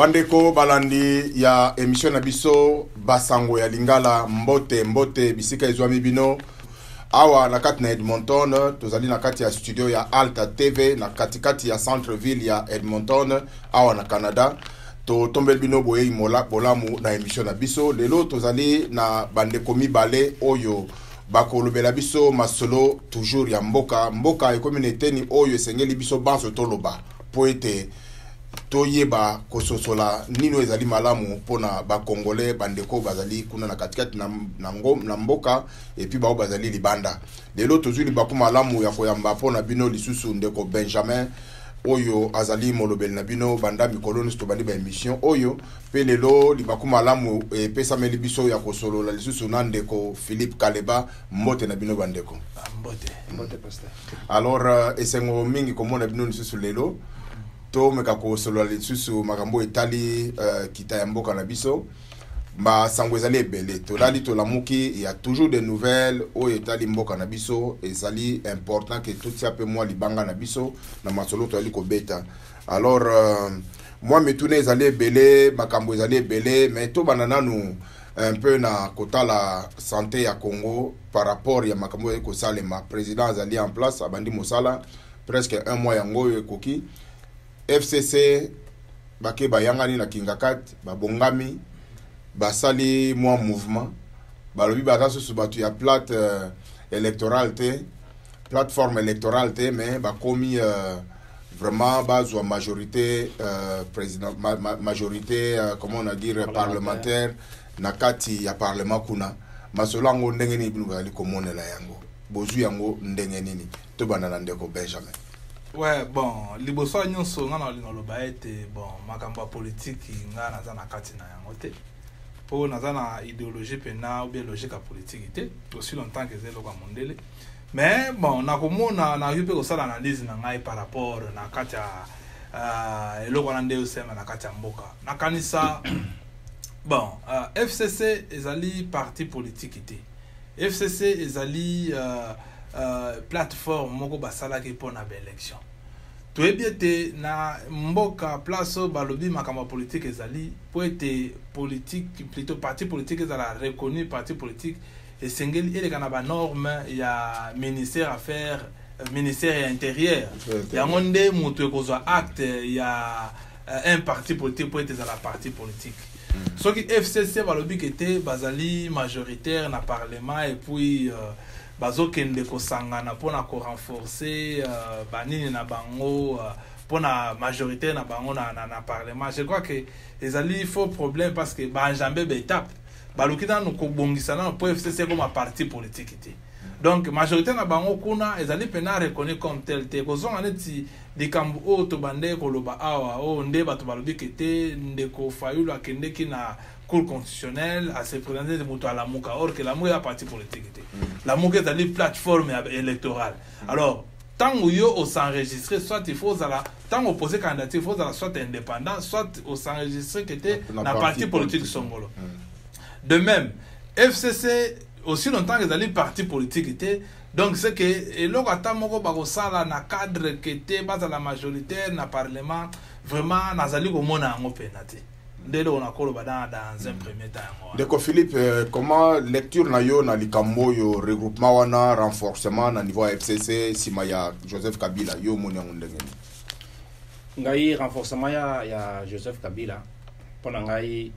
Bandeko balandi ya émission na biso basango ya lingala mbote bisika ezwami bino awa na kati na Edmonton tozali na kati ya studio ya Alta TV na kati ya centre ville ya Edmonton awa na Canada to tombel bino boye bolamu na émission na biso lelo tozali na bandeko mibale oyo bakolobela biso masolo toujours ya mboka ekominete ni oyo esengeli biso banso toloba po ete toyeba kososola nino ezali malamu pona ba congolais bandeko bazali kuna na katikati na mboka epi bao bazali libanda lelo tozuli baku malamu ya koyamba pona bino lisusu ndeko Benjamin oyo azali molobeli na bino banda mikolo to bandi ba émission oyo pe lelo libaku malamu pesa meli biso ya kosolola lisusu na ndeko Philippe Kaleba mbote na bino bandeko mbote pasteur. Alors esengo mingi komona bino lisusu lelo to meka kosolola lisusu makambo etali kita ya mboka na biso ma sango ezali ebele tolali tolamuki il y a toujours des nouvelles oyo etali mboka na biso ezali important que tout ça pe moi libanga na biso na masolo tolali kobeta. Alors moi metune ezali ebele makambo ezali ebele mais to banana nous un peu na kotala santé ya Congo par rapport ya makambo eko salema président azali en place abandi mosala presque un mois yango ekoki FCC bake bayangani na kingakat babongami basali moi mouvement balobi bataso subatu ya plateforme électorale te mais bakomi vraiment bazwa majorité président majorité comment on a dire parlementaire na kati ya parlement kuna masolo ngo ndenge ni binu bali komonela yango bozu yango ndenge nini to banana ndeko Benjamin. Ouais, bon, liboso nyonso ngana linoloba ete bon makamba politique ngana za na kati na yango te. Po na za na idéologie pena ou bien logique à politique te, aussi longtemps que zelo kwa mondele. Mais bon, na komona na yupe ko sala analyse na ngai par rapport na kati eloko na ndeo sema na kati ya mboka. Na kanisa bon, FCC ezali parti politique te. FCC ezali plateforme moko basala ki pona ba élection. Toyebiete na mboka place balobi makamba politique ezali po ete politique plutôt parti politique ezala reconnu parti politique et sengeli ele kana ba norme ya ministère affaires ministère intérieur ya monde mutu ekozwa acte ya un parti politique po ete ezala parti politique. Ce qui FCC balobi kete bazali majoritaire na parlement et puis bazokende kosangana pona ko renforcer banini na bango pona majorité na bango na parlement. Je crois que les ali faux problème parce que ba njambe be étape balukina no ko bongisa na po FCC comme un parti politique té. Donc majorité na bango kuna ezali pena reconnu comme tel te kozonga neti likambu o to bande ko loba awa o nde bato balobi kete ndeko Fayulu akende ki na cour constitutionnelle à se présenter de moto à la mouka or que la mouka est un parti politique. La mouka est une plateforme électorale. Alors, tant où yo s'enregistrer, soit il faut tant opposé candidature, il faut soit indépendant, soit au s'enregistrer qui était un parti politique songolo. De même, FCC aussi longtemps que les partis politiques étaient donc c'est que et là quand moko bakosala na cadre qui était base à la majorité na parlement vraiment nazali komona ngo penate. Dans un premier temps. D'accord Philippe, comment lecture na yo na likambo yo regroupement wana renforcement na niveau FCC simaya Joseph Kabila yo moni ngondenge ngai renforcement ya Joseph Kabila pona ngai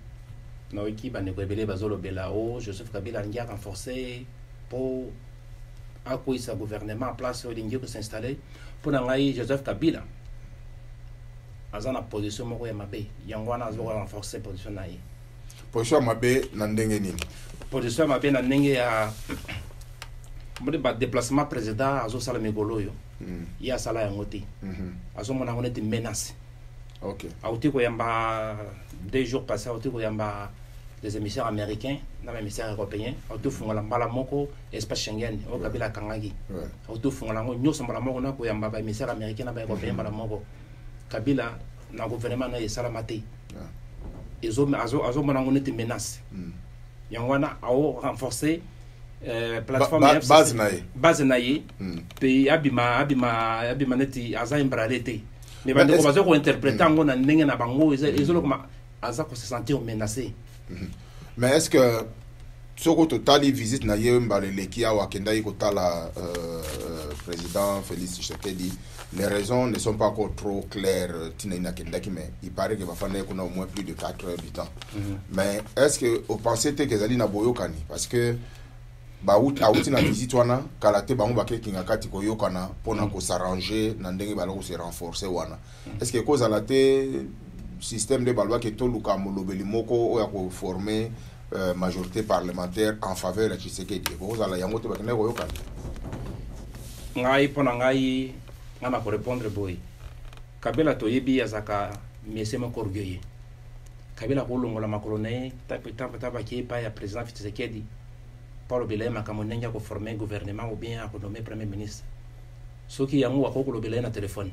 na équipe ba nebele bazolo bela o Joseph Kabila ngia renforcer pour accueillir sa gouvernement en place au lingi ko s'installer pona ngai Joseph Kabila azana position moko ya mabe yango wana azo renforcer position na ye position mabe na ndenge nini position mabe na ndenge ya mode ba déplacement président azo sala megolo yo ya sala yango te azo mona ngone te menace. OK auti ko yamba 2 jours passés auti ko yamba des émissaires américains na ba émissaires européens auti fungola mbala moko espace Schengen o Kabila kangaki auti fungola ngo nyoso mbala moko na ko yamba ba émissaires américains na ba européens mbala moko Kabila na gouvernement na salamate azo mona ngone te menace yangwana ao renforcer plateforme base na ye pe abima neti aza imbralete mais bandeko bazo ko interpréter ngo na ndenge na bango ezolo comme aza ko se sentir menacé. Mais est-ce que soko totali visite na yemba leki awa kenda yi kotala président Félix Tshisekedi, les raisons ne sont pas encore trop claires tina kenda ki, mais il paraît que va fanda kuna au moins plus de 4 heures du temps. Mais est-ce que vous pensez que ezali na boyokani parce que ba outi na visite wana kala te bango bakeki kinga kati koyokana pona ko s'arranger na ndenge bala ko se renforcer wana. Est-ce que cause la te système de balwa ke to luka molobeli moko o ya ko former majorité parlementaire en faveur de Tshisekedi cause la yango te bakene koyokana. Ngai pona ngai ngana ko répondre boy. Kabila to yebi azaka mesema ko orgueil. Kabila ko longola makolone tapeta ba ki pa ya président Tshisekedi. Paulo Bilema kama ndenga ko former gouvernement ou bien ko nommer premier ministre. Soki yango wa ko lobela na téléphone.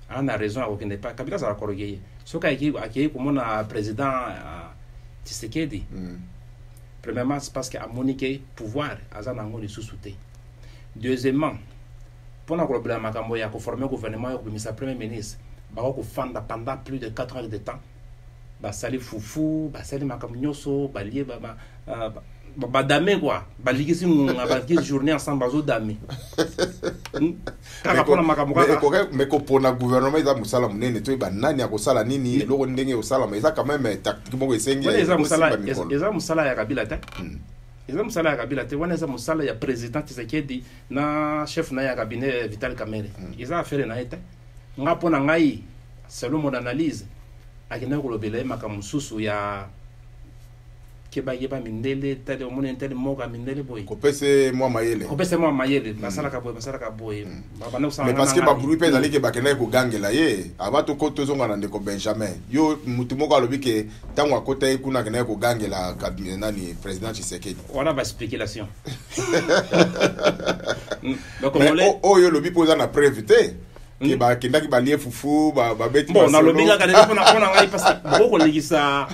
Ana raison ko kende pas Kabila za ko rogeye. Soka aki ko mona président Tshisekedi. Premièrement c'est parce que a moniqué pouvoir azana ngoni sous-souté. Deuxièmement pour na ko lobela makambo ya ko former gouvernement ko bimisa premier ministre ba ko fanda pendant plus de 4 heures de temps. Ba sali fufu, ba sali makambo nyoso, ba lié ba dame quoi ba ligisi nga ba ki journée ensemble bazo dame kaka pona makambo kaka mais ko pona gouvernement eza musala munene to ba nani akosala nini loko ndenge osala mais eza quand même tactique moko esengi eza musala ya Kabila te eza musala ya Kabila te wana eza musala ya président Tshisekedi na chef na ya cabinet Vital Kamerhe eza affaire na ete nga pona ngai selon mon analyse akina ko lobela makambo susu ya keba yeba mindele tele o mona tele moka mindele boy kopese moi mayele basala ka boy baba na mais parce que ba groupe ezali ke bakena ko gangela ye abato ko tozonga na ndeko Benjamin yo mutu moko alobi ke tango akota kuna kena ko gangela cabinet nani président Tshisekedi wana ba spéculation donc on yo lobi poza na prévité ki ba kenda ki ba lie fufu ba beti bon na lobinga ka ndeko na ngai parce que boko legisa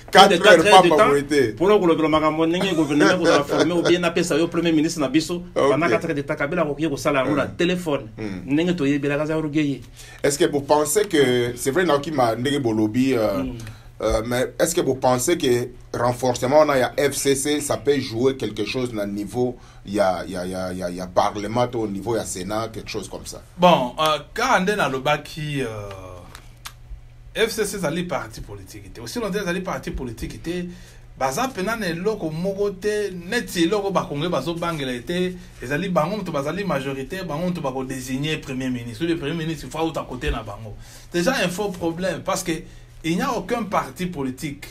4 heures pas priorité pour ko lobelo makambo ndenge gouvernement ko sa former ou bien na pesa yo premier ministre na biso pendant 4 heures de temps Kabila ko sala na téléphone ndenge to yebela ka za rugeye. Est-ce que vous pensez que c'est vrai na ki ma ndenge bolobi mais est-ce que vous pensez que renforcement na ya FCC ça peut jouer quelque chose na niveau il y a parlement au niveau il y a Sénat quelque chose comme ça? Bon quand on est dans le baki FCC ça les parti politique était aussi longtemps ça les parti politique était baza pena ne loko moko te neti loko ba congolais bazo bangela était ezali bango to bazali majorité bango to ba ko désigner premier ministre. Le premier ministre il faut out à côté na bango déjà un faux problème parce que il n'y a aucun parti politique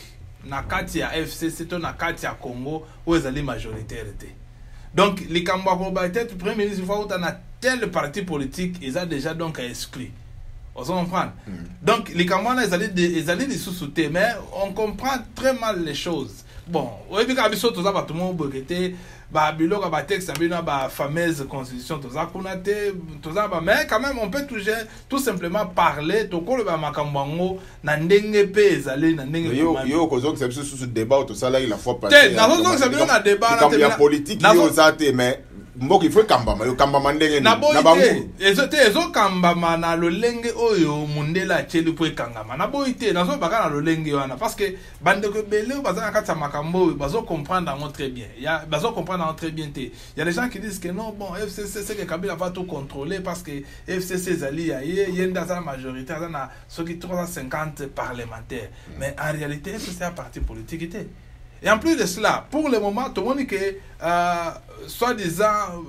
na kati ya FCC to na kati ya Congo où ezali majoritaire était. Donc les Kambako ba tête premier ministre faut out na tel parti politique ils a déjà donc exclu. On comprend. Donc les Kambana ils allaient les sous-souter mais on comprend très mal les choses. Bon, oui bien que tout ça va tout le monde boqueter ba biloko ba texte abina ba fameuse constitution tout ça kunate tout ça mais quand même on peut tout simplement parler to ko le ba makambango na ndenge pe ezali na ndenge yo ko zonga c'est sous débat tout ça là il a fois passé na zonga c'est bien na débat na la politique yo ça te mais mboko il faut kambama yo kambama ndenge na bango ezo kambama na lolenge oyo mundela cheli po kangama na boite na zo baka na lolenge wana parce que bande ko bele bazana kata makambo bazo comprendre très bien ya bazo comprendre très bien te il y a des gens qui disent que non bon FCC c'est que Kabila va tout contrôler parce que FCC zali ya yenda sa majorité na ceux qui 350 parlementaires mais en réalité FCC a parti politique était. Et en plus de cela, pour le moment, tout le monde dit que soi-disant,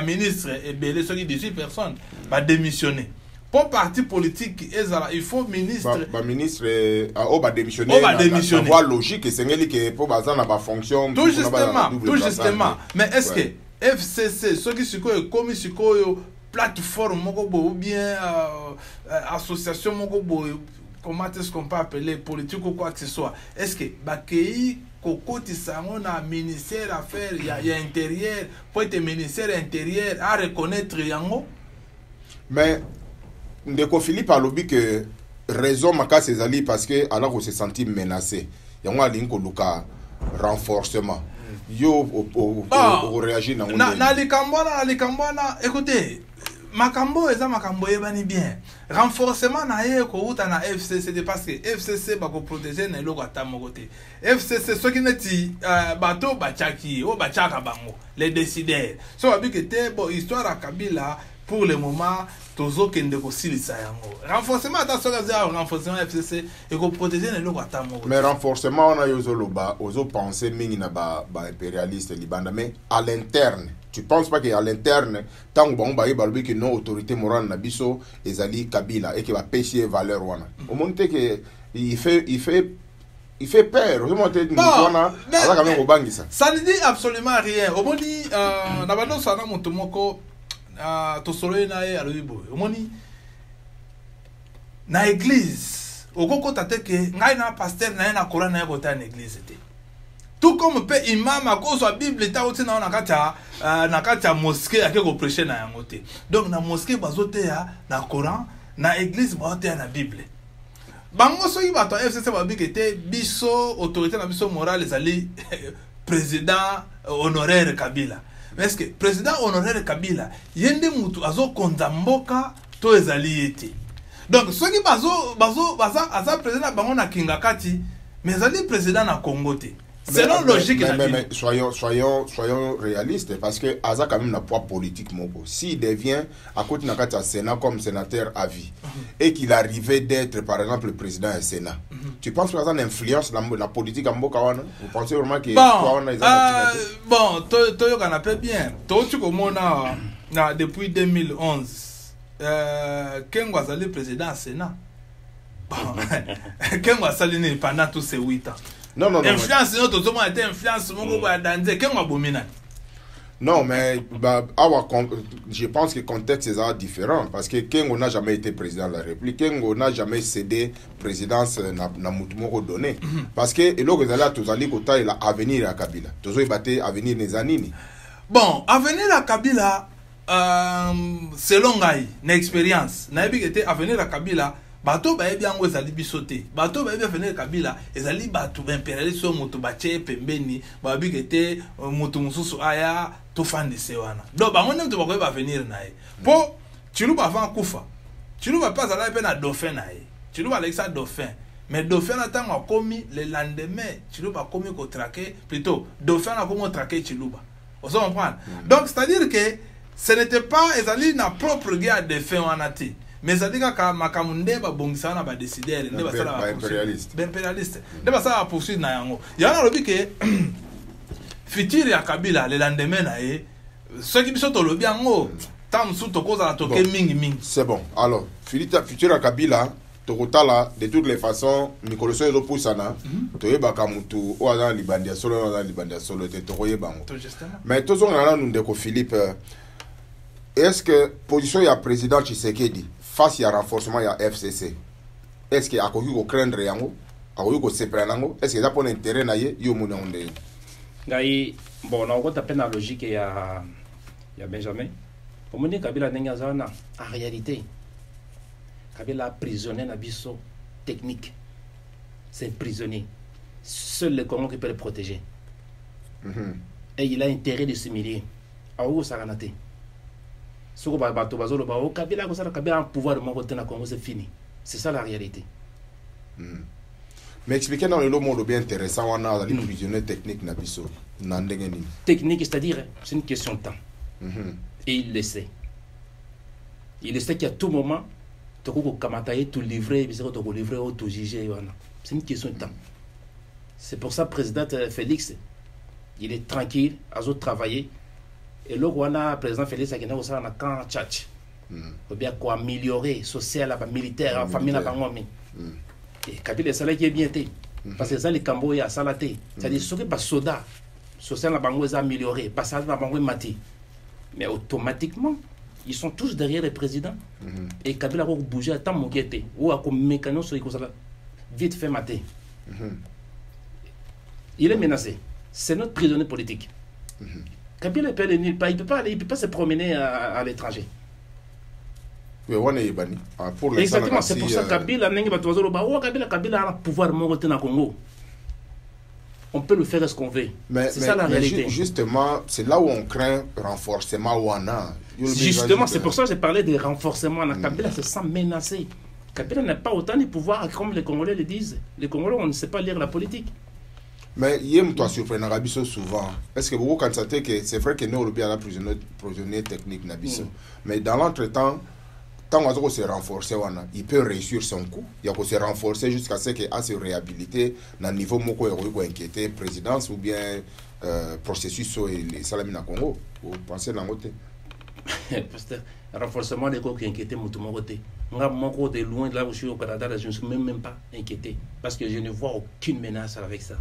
ministre et belé, ceux qui 18 personnes, va démissionner. Pour parti politique, il faut ministre. Ministre, va démissionner. Va démissionner. Voie logique, c'est que pour baser dans la fonction. Tout justement. Mais est-ce que FCC, ceux qui sont comme plateforme, ou bien association, comment est-ce qu'on peut appeler politique ou quoi que ce soit, est-ce que Bakei Kokoti Samona ministère affaires il y a intérieur pour être ministère intérieur à reconnaître yango mais ndeko Philippe a lobby que raison maka Césali parce que alors qu'on se sentit menacé yango alinko luka renforcement yo au réagir na likambana écoutez makambo eza makambo yebani bien renforcement na ye ko uta na FCC de parce que FCC ba ko protéger na eloko ata moko te FCC soki neti bato bachaki o bachaka bango les décideurs so ba bi que te bon histoire à Kabila pour le moment tozo kende ko silisa yango renforcement ata soka za renforcement FCC et ko protéger na eloko ata moko mais renforcement on a yozo loba ozo penser mingi na ba impérialiste libanda mais à l'interne tu penses pas qu'à l'interne tant que bon baï balbi que non autorité morale na biso ezali Kabila et que va pêcher valeur wana au monde que il fait peur au monde wana ala quand même au bangisa ça ne dit absolument rien au monde na bando sana moto moko to solo na ye aloyibo au monde na église okoko tateke ngai na pasteur na na Coran na kota na église te tout comme peut imam à cause de la Bible ta oti na kata mosquée ake ko prêcher na yango te donc na mosquée bazote ya na Coran na église bazote ya na Bible bango so yi bato FCC ba bikete biso autorité na biso morale ezali président honoraire Kabila mais est-ce que président honoraire Kabila yende mutu azo konza mboka to ezali yete donc soki baza président bango na kingakati mais ezali président na Congo te. Selon logique, mais soyons réalistes parce que Aza quand même n'a pas politique moko. S'il devient à côté de la Sénat comme sénateur à vie et qu'il arrivait d'être par exemple le président du Sénat, tu penses que ça a une influence dans la politique en Bokawana? Vous pensez vraiment que bon, Toyo qu'on appelle bien. Tu comprends depuis 2011, Ken Wazali président du Sénat. Bon, Ken Wazali pendant tous ces 8 ans. Non. Influence, notre a été influence, mon gars, dans des cas, non, mais je pense que le contexte est différent parce que Kengo n'a jamais été président de la République, Kengo n'a jamais cédé présidence na Moutumoro donné parce que et l'autre là tous allés côté il a avenir à Kabila, tous ils battent avenir les années. Bon, avenir à Kabila, selon Gaï, n'expérience, n'a pas été avenir à Kabila. Bato ba ebi yango ezali bisote bato ba ebi afene Kabila ezali bato impérialiste moto bache pembeni ba bigete moto mususu aya to fandise wana donc bango nem to ba ko ba venir nae po Chiluba avant kufa Chiluba pas ala pe na dauphin nae Chiluba Alexa dauphin mais dauphin attend a commis le lendemain Chiluba commis ko traquer plutôt dauphin a commis traquer Chiluba on se comprend donc c'est à dire que ce n'était pas ezali na propre guerre de fin wanati mais ça dit que makamunde ba bongisa na ba décider ne ba sala ba impérialiste ne ba sala poursuivre na yango yana lobi que futur ya Kabila le lendemain na ye ce qui biso to lobi yango tam su to koza la toke mingi c'est bon alors futur ya Kabila to kotala de toutes les façons mikolo so ezo pusana to yeba ka mutu o azana libandia solo te to koyeba ngo mais to zonga na nunde ko Philippe est-ce que position ya président Tshisekedi face à renforcement ya FCC est-ce que akoki ko craindre yango akoki ko sepela nango est-ce que ça pour intérêt na ye yo mona onde ngai bon na ko taper na logique ya Benjamin pour mener Kabila ndenge zana en réalité Kabila prisonnier na biso technique c'est prisonnier seul le Congo qui peut le protéger et il a intérêt de s'humilier awo sakanate soko bato bazolo ba Kabila ko sala Kabila un pouvoir de mon côté na Congo c'est fini c'est ça la réalité mais expliquez dans le monde bien intéressant on a les prisonniers techniques na biso na ndenge nini technique c'est-à-dire c'est une question de temps et il le sait qu'à tout moment tu ko kamataye tout livrer bisoko to ko livrer ou tout juger wana c'est une question de temps c'est pour ça président Félix il est tranquille à travailler. Et là, on a président Félix qui est dans le camp Tchatch. Ou bien quoi améliorer social, militaire, famille, et Kabila est salaire qui est bien été. Parce que ça, les Cambo, il y a salaté. C'est-à-dire, ce qui est soda, social, la banque est amélioré, passage, la banque est maté. Mais automatiquement, ils sont tous derrière le président. Et Kabila a bougé à temps moquette. Ou à comme mécanisme, vite fait maté. Il est menacé. C'est notre prisonnier politique. Kabila peut aller nulle part, il peut pas se promener à l'étranger. Exactement, c'est pour ça que Kabila n'a pas Kabila a un pouvoir monter dans le Congo. on peut le faire ce qu'on veut. C'est ça la réalité. Justement, c'est là où on craint renforcement Wana. Justement, c'est pour ça que j'ai parlé de renforcement. Kabila se sent menacé. Kabila n'a pas autant de pouvoir comme les Congolais le disent. Les Congolais, on ne sait pas lire la politique. Mais Yem, toi, surprend Nabiso souvent. Est-ce que vous constatez que c'est vrai que nous, on a prisonnier technique Nabiso. Mais dans l'entretemps, tant qu'on s'est renforcé, il peut réussir son coup. Il faut se renforcer jusqu'à ce qu'il se réhabilité dans le niveau où il faut inquiéter présidence ou bien processus sur les Salamina Congo. Vous pensez dans côté? Renforcement des corps qui inquiétaient mon côté. Moi, mon côté loin de là où je suis au Canada, je ne suis même pas inquiété parce que je ne vois aucune menace avec ça.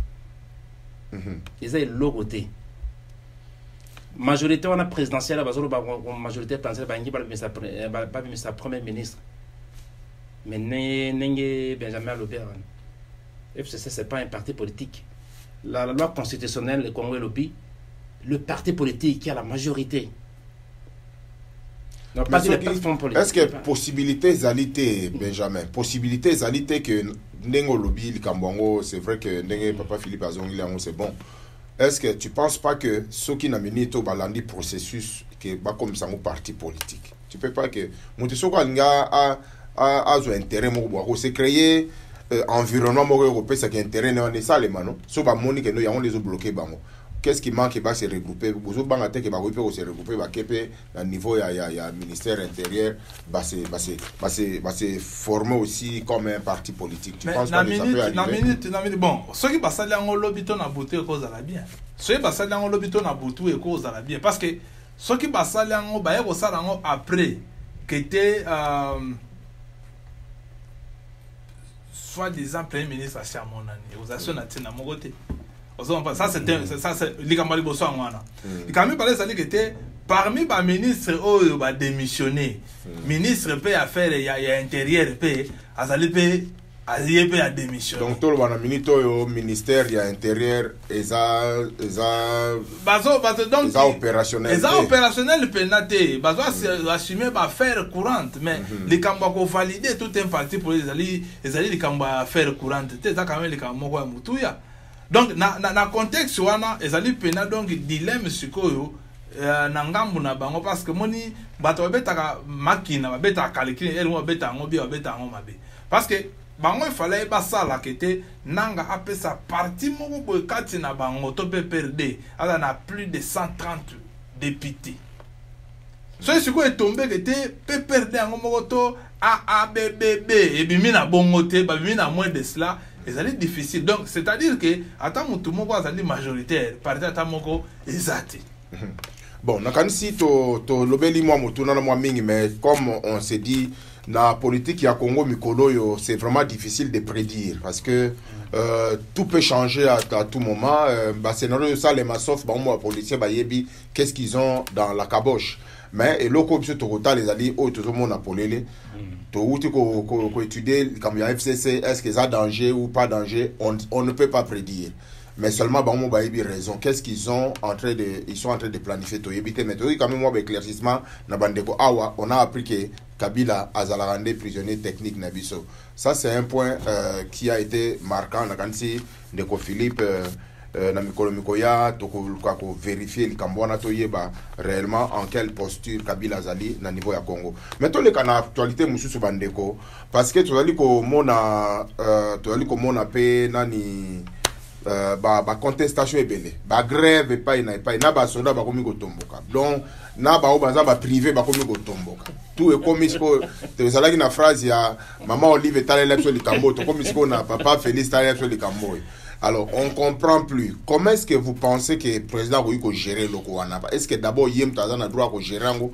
Ils ont l'autre côté. Majorité on a présidentielle, majorité présidentielle, pas sa premier ministre. Mais Nengue Benjamin Lobert, FCC c'est pas un parti politique. La loi constitutionnelle, le Congo Lobby, le parti politique qui a la majorité. Est-ce que possibilité zalité Benjamin, possibilité zalité que Nengo Lobby, le Kambongo, c'est vrai que Nengue Papa Philippe Azongi, c'est bon. Est-ce que tu ne penses pas que ce qui n'a mené au balandi processus qui est comme ça un parti politique? Tu ne peux pas que Moutessoko a un intérêt, c'est créer environnement européen, c'est un intérêt, c'est ça les manos. Ce que nous que nous avons les bloqués. Qu'est-ce qui manque? Se regrouper. Vous avez se regrouper au niveau du ministère intérieur, se former aussi comme un parti politique. Tu penses pas que ça peut arriver? Bon, ce qui passe là en lobby ton abouti et cause à la bien. Ce qui passe là en lobby ton abouti et cause à la bien. Parce que ce qui passe là en baie au salon après qui était soi-disant premier ministre à Chamonani, aux actions à mon côté. Ça c'est l'Ikambali Bossouana. Il quand même parlé ça que était parmi les ministres qui ont démissionné. Ministre peut affaire il y a intérieur peut azali peut a démissionné. Donc tout le ministère il y a intérieur opérationnel. Les opérationnels pénaté, bazo assumer ba faire courante mais les kamba ko valider tout un parti pour les ali les kamba faire courante. C'est ça quand même les kamba ko mutuya. Donc na contexte wana ezali pena donc dilemme sikoyo na ngambu na bango parce que moni bato betaka makina betaka calculer elmo beta ngo bia beta ngo mabe parce que bango il fallait ba sala kete nanga apesa parti moko boy kati na bango to pe perdre ala na plus de 130 députés. So sikoyo est tombé kete pe perdre ngo moko to AABB et bimina bongo te ba bimina moins de cela. C'est difficile. Donc, c'est-à-dire que, attends, tout le monde est majoritaire. Parti à Tamoko, exact. Bon, nakanisi to lobeli moi mutuna moi mingi, mais comme on s'est dit, la politique à Congo Mikolo, c'est vraiment difficile de prédire parce que tout peut changer à tout moment. C'est ça les massofs, moi policiers, qu'est-ce qu'ils ont dans la caboche. Mais le coup de Total les alliés, tout le monde a polé. Tout étudier comme il y a FCC, est-ce qu'ils ont danger ou pas danger, on ne peut pas prédire. Mais seulement bon moi raison. Qu'est-ce qu'ils sont en train de planifier tout éviter mais tout quand même moi éclaircissement na bandeko awa on a appris que Kabila a rendu prisonnier technique Nabiso. Ça c'est un point qui a été marquant na kansi ndeko Philippe na mikolo mikoya to ko vérifier le Kambwana to yeba réellement en quelle posture Kabila zali na niveau ya Congo. Mais to le kana actualité mususu bandeko parce que tozali ko mona pe nani ba contestation ebele ba grève epai na ba soda ba komi kotomboka donc na ba obanza ba privé ba komi kotomboka tout est comme isko tezalaki na phrase ya maman Olive talela sur le Kambo to comme isko na papa Félix talela sur le Kambo. Alors on comprend plus comment est-ce que vous pensez que le président ko gérer le Kouana. Est-ce que d'abord yem tazana droit ko gérer ngo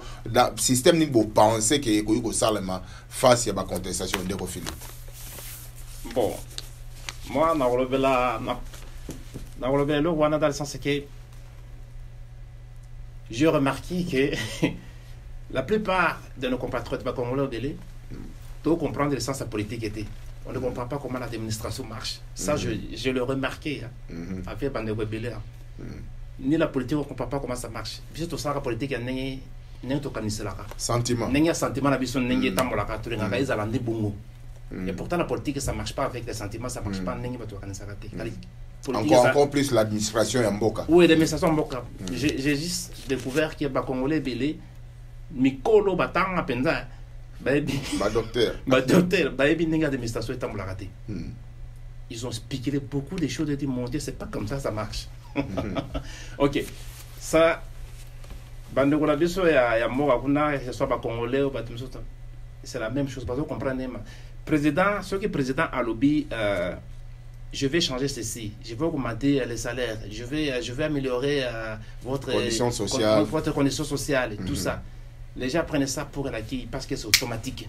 système ni bo penser que ko salema face à ba contestation de Philippe. Bon, moi na relevé le Rwanda dans le sens que j'ai remarqué que la plupart de nos compatriotes congolais au délai doivent comprendre le sens de la politique était. On ne comprend pas comment l'administration marche. Ça, je l'ai remarqué. Avec Bandegwebele. Ni la politique, on ne comprend pas comment ça marche. Puis tout ça, la politique, il y a un sentiment. Il y a un sentiment, il y a un sentiment. Et pourtant, la politique, ça ne marche pas avec les sentiments, ça ne marche pas. Encore plus l'administration et Mboka. Oui, l'administration Mboka. J'ai juste découvert qu'il y a des Congolais belés, Mikolo Batang Apenza, docteur, l'administration est en raté. Ils ont spéculé beaucoup de choses et dit, mon Dieu, c'est pas comme ça marche. Ok, ça, Bandegola Biso et Mboka, que ce soit Congolais ou c'est la même chose, parce que vous comprenez. Président, ce qui est président à lobby, je vais changer ceci, je vais augmenter les salaires, je vais améliorer votre condition sociale et tout ça. Les gens prennent ça pour l'acquis parce que c'est automatique.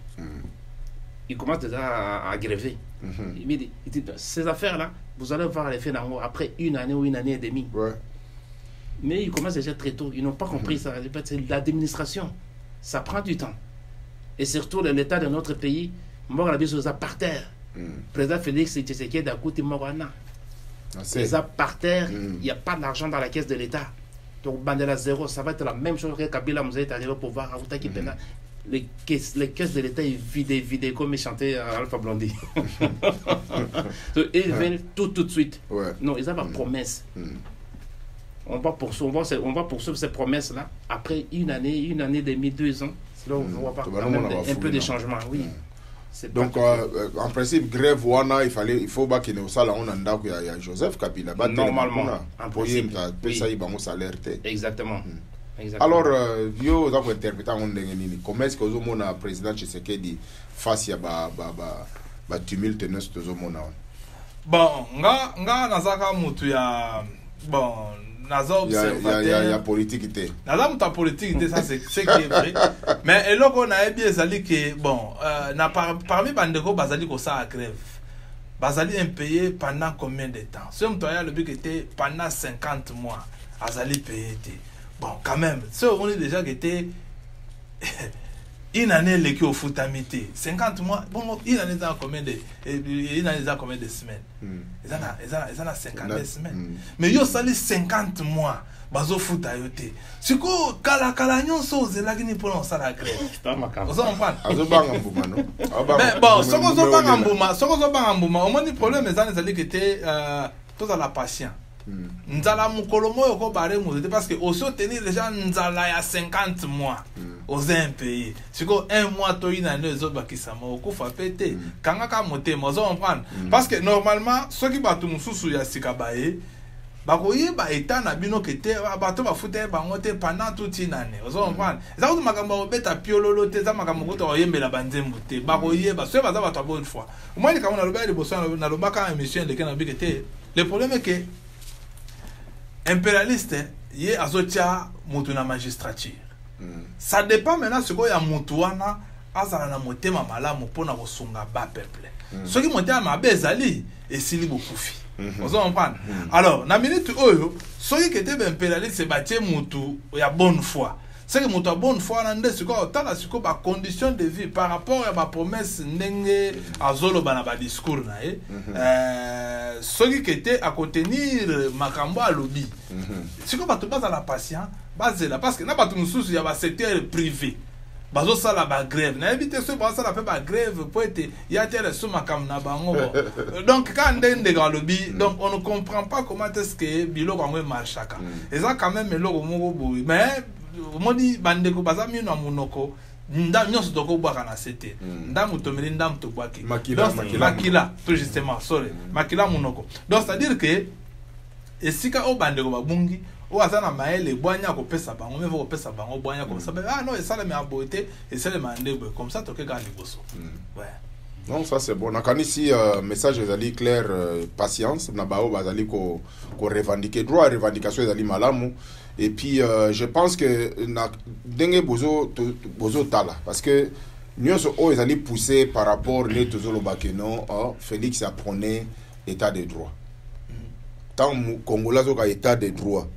Ils commencent déjà à gréver. Ils disent, ces affaires-là, vous allez voir les faits après une année ou une année et demie. Ouais. Mais ils commencent déjà très tôt. Ils n'ont pas compris ça. C'est l'administration. Ça prend du temps. Et surtout, l'état de notre pays, mort la bise par terre. Président Félix Tshisekedi a coûté Morana. Les par terre, il n'y a pas d'argent dans la caisse de l'État. Donc, Bandela zéro, ça va être la même chose que Kabila Moussa est arrivé au pouvoir. Les caisses de l'État sont vidées, comme il chantait Alpha Blondie. Ils viennent tout de suite. Ouais. Non, ils ont une promesse. On va poursuivre ces promesses-là. Après une année et demie, 2 ans. Là, on voit pas un peu de changement, oui. Donc, en principe, grève Wana, il faut qu'il y ait un Joseph Kabila. Normalement, en principe, exactement. Alors, vous avez interprété comment est-ce que vous avez le président Tshisekedi face à tumulte de ce monde? Bon, nga nazaka mutu ya bon. Il y a politique. La politique, ça c'est ce qui est vrai. Mais et là, on a bien dit que, bon, parmi Bandeko, Bazali ko ça grève. Bazali impayé pendant combien de temps? Ce employé, le but était pendant 50 mois. Bazali payé. Bon, quand même, on est déjà qui était une année les qui au foutamité. 50 mois, bon, une année dans combien de semaines? Ils en a 50 semaines. Mais yo sali 50 mois. Bazo futa yote. Siko kala nyonso zelagini pour on ça la grève. Vous comprenez? Mais bon, soko zo banga mbuma, au moins le problème les années qui était tous à la patient. Nzala mukolo moyo ko bare mo parce que aussi tenir les gens nzala ya 50 mois aux impayés. Siko 1 mois to ina ne zo bakisama okufa pété. Kanga ka motema zo comprendre parce que normalement ceux qui batu mususu ya sikabaye bakoye ba état na bino kete bato ba fute bango te pendant toute une année. Vous comprenez? Ça ko makambo beta piololo te za makambo ko to yembela banzembu te. Bakoye ba so ba za bato bonne fois. Moi ni kama na loba liboso na loba ka émission de kana bikete. Le problème est que impérialiste, il y a azotia mutuna magistrature. Ça dépend maintenant ce qu'il y a mutuana azala na motema malamu pona kosunga ba peuple. Ce qui motema mabe ezali esili bokufi. Vous comprenez? Alors, na minute oyo, ce qui était impérialiste c'est batie mutu ya bonne foi. C'est que mutu bonne foi nande ce ko tala ce ko ba condition de vie par rapport à ma promesse ndenge azolo bana ba discours na ce qui était à contenir makambo à lobby. Ce que bato basa la patient, base là parce que na bato mususu ya ba secteur privé. Bazo sala ba grève. Na éviter ce bazo sala ba grève pour être ya tere sous makam na bango. Donc quand ndenge dans lobby, donc on ne comprend pas comment est-ce que bilo quand marche aka. Et ça quand même lo moko boui. Mais moni bandeko bazami na munoko. Ndam nyonso toko bwaka na sete. Ndam utomeli ndam to bwaki. Makila tout justement, sorry. Makila munoko. Donc c'est-à-dire que esika o bandeko babungi o azana maele bwanya ko pesa bango mais ko pesa bango bwanya comme ça. Ah non, et ça le met à beauté et ça le mandebe comme ça toke ga liboso. Ouais. Non, ça c'est bon. Nakani si message ezali clair, patience na bao bazali ko revendiquer droit à revendication ezali malamu. Et puis je pense que na denge bozo tala parce que nous sommes allés pousser par rapport les tozolo bakeno Félix a prôné état de droit. Tant Congolais ont état de droit.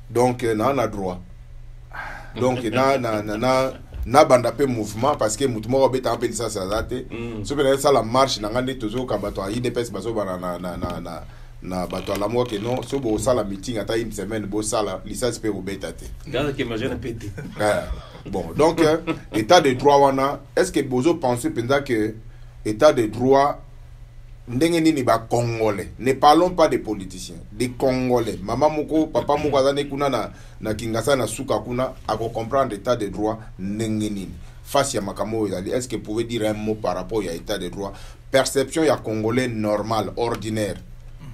Donc na droit. Donc na bandapé mouvement parce que mouvement obeta un peu ça date. Ce que ça la marche na ngande tozo kabato IDPS bazo na bato la moi que non so bo sala meeting ata une semaine bo sala licence pe obeta te. Regarde que imagine pété. Bon donc état de droit wana est-ce que bozo penser pendant que état de droit ndenge nini ba congolais, ne parlons pas des politiciens, des congolais, mama moko papa moko azane kuna na Kinshasa na suka kuna ako comprendre état de droit ndenge nini face ya makamo ezali. Est-ce que vous pouvez dire un mot par rapport à l'état de droit, perception ya congolais normal ordinaire,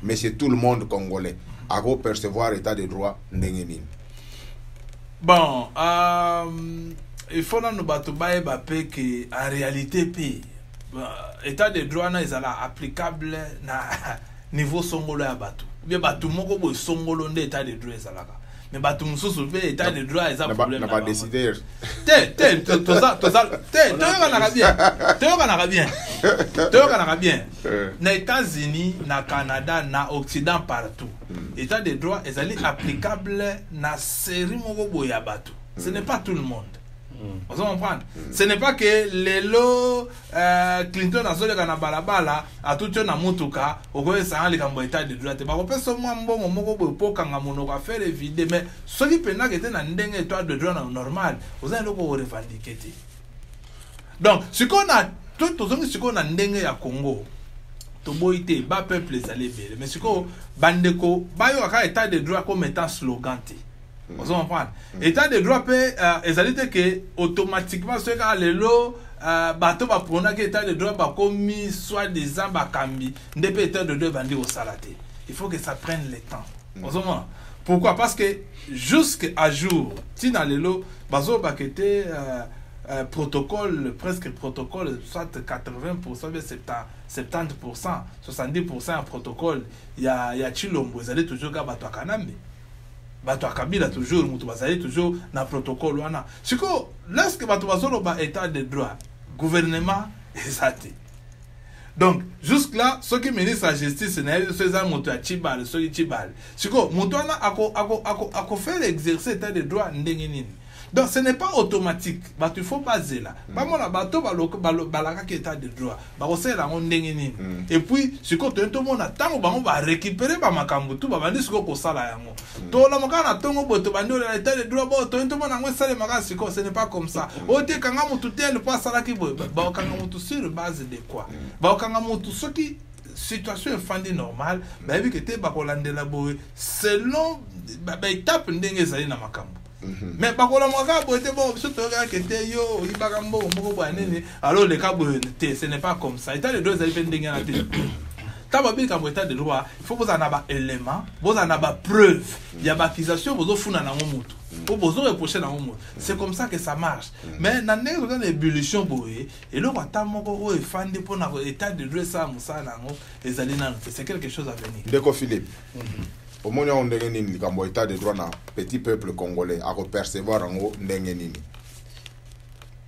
mais c'est tout le monde congolais à percevoir l'état de droit ndenge nini? Bon, il faut nous battre que en réalité l'état de droit est applicable na niveau songolo ya bato. Bien bato moko bo songolo nde état de droit ezalaka. Mais bato mususu pe état de droit eza problème. Na ba décider. Toyokana bien. Na États-Unis, na Canada, na Occident partout. État de droit ezali applicable na série moko bo ya bato. Ce n'est pas tout le monde. Vous comprenez? Ce n'est pas que les lots Clinton a zolé kana balabala a tout na mutuka okoye sa ali kambo état de droit. Ba ko peso mwa mbongo moko bo pokanga monoko a faire évidemment mais ce qui pena que était na ndenge état de droit normal, vous allez le revendiquer. Donc ce qu'on a ce qu'on a ndenge ya Congo to boité ba peuple salé belle mais ce ko bandeko ba yo ka état de droit comme étant slogan. Vous comprenez? État de droit peut exalter que automatiquement ce cas les lots bateau va prendre que état de droit va commis soit des ambakambi ndepé état de droit vendre au salaté. Il faut que ça prenne le temps. Vous comprenez? Pourquoi? Parce que jusqu'à jour si dans les lots bazo bakete protocole presque protocole soit 80% bien 70% 70% en protocole il y a Chilombo vous allez toujours ga bato kanambe bato akabila toujours mutu bazali toujours na protocole wana siko lorsque bato bazolo ba état de droit gouvernement ezate donc jusque là ce qui ministre de la justice na ceux mutu a chibal so chibal siko mutu wana ako faire exercer état de droit ndenge nini. Donc ce n'est pas automatique. Bah tu faut pas zéla. Pas mon bateau balaka qui état de droit. Bah on sait la on nini. Et puis ce que tout le monde attend on va récupérer ba makambu tout ba bandi ce ko sala yango. To la makana tongo boto bandi l'état de droit bo to le monde ngwe sala makana ce n'est pas comme ça. O te kanga mutu tel pas sala ki bo ba kanga mutu sur base de quoi? Ba kanga mutu ce qui situation fandi normale ba vu que te ba ko landela bo selon ba étape ndenge zali na makambu. Mais par contre, alors les cas ce n'est pas comme ça. État de droit, état de droit, il faut que vous en ayez éléments, vous en ayez preuves. Il y a accusation, vous avez vous reprocher dans le monde. C'est comme ça que ça marche. Mais dans une ébullition, et là, pour l'état de droit, c'est quelque chose à venir. D'accord, Philippe. Au moment où on a un état de droit dans petit peuple congolais à percevoir en haut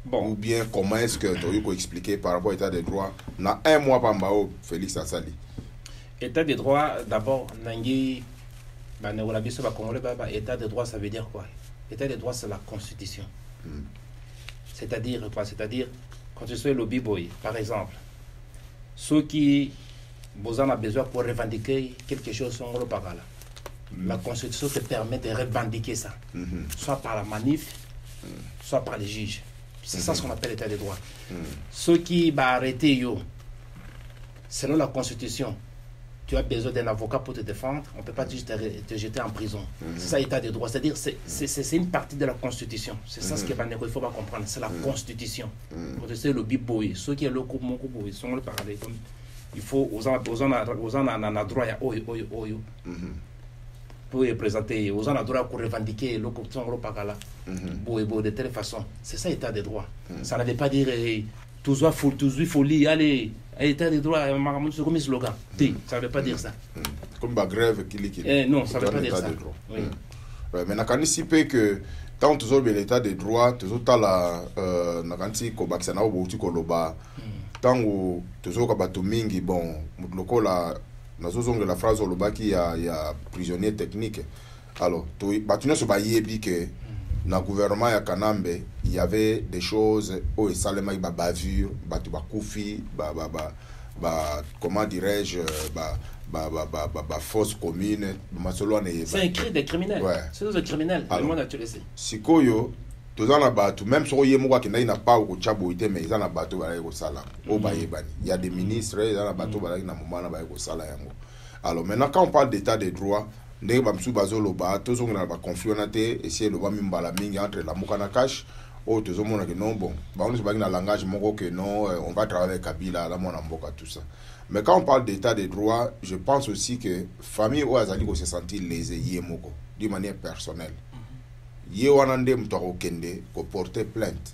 bon. Ou bien comment est-ce que tu as expliquer par rapport à l'état de droit dans un mois par mois Félix Assali? État de droit d'abord nangi état de droit ça veut dire quoi? État de droit c'est la constitution. C'est-à-dire quoi? C'est-à-dire quand tu es lobby boy par exemple ceux qui vous en avez besoin pour revendiquer quelque chose sur le parala. La constitution te permet de revendiquer ça, soit par la manif, soit par les juges. C'est ça ce qu'on appelle l'état de droit. Ceux qui vont arrêter, selon la constitution, tu as besoin d'un avocat pour te défendre, on ne peut pas juste te jeter en prison. C'est ça l'état de droit, c'est-à-dire c'est une partie de la constitution. C'est ça ce qu'il faut pas comprendre, c'est la constitution. C'est le biboy, ceux qui sont le ils sont le parallèle. Il faut aux en a droit à pour présenter aux en a droit pour revendiquer le pagala de telle façon. C'est ça l'état de droit. Ça ne veut pas dire toujours folie allez état de droit c'est comme un slogan. Ça ne veut pas dire ça. Comme la grève qui non, ça ne veut pas dire ça. Mais na kanisi pe que tant toujours l'état de droit toujours la na kanisi ko bakisana obuti ko loba tango tozoka bato mingi bon lokola nazozonga la phrase olobaki ya prisonnier technique alors to batuna so bayebi que na gouvernement ya Kanambe il y avait des choses au esalema ba bavure bato bakufi comment dirais-je fausse commune c'est un cri des criminels. Ouais. C'est des criminels. Alors, le monde a tué. Sikoyo toza na bato même so ye moko akenda na pa ko chabo ite mais eza na bato ba ko sala o ba yebani il y a des ministres eza na bato ba na moment na ba ko sala yango. Alors maintenant quand on parle d'état de droit ndenge ba msu bazolo ba tozo na ba conflit na te essayer le ba mimbala mingi entre la mukana cash o tozo mona que non bon ba on se ba na langage moko que non on va travailler avec Kabila la mona mboka tout ça. Mais quand on parle d'état de droit, je pense aussi que famille ou azali ko se sentir lésé yemoko d'une manière personnelle. Ye wanande mtoko kende ko porter plainte.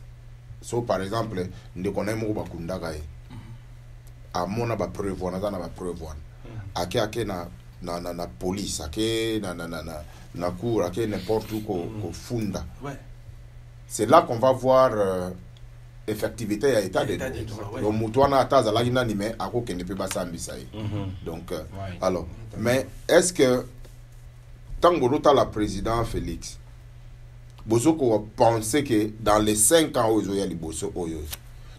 So par exemple, nde konay mo ba kundaka e. Amona ba preuve wana na ba preuve wana. Ake na police, ake na cour, ake n'importe où ko funda. Ouais. C'est là qu'on va voir effectivité ya état de droit. Donc mutwana ataza la ina ni me ako kende pe ba sambisa e. Donc alors, mais est-ce que tango lota la président Félix Bozoko penser que dans les 5 ans où il y a les bosso oyo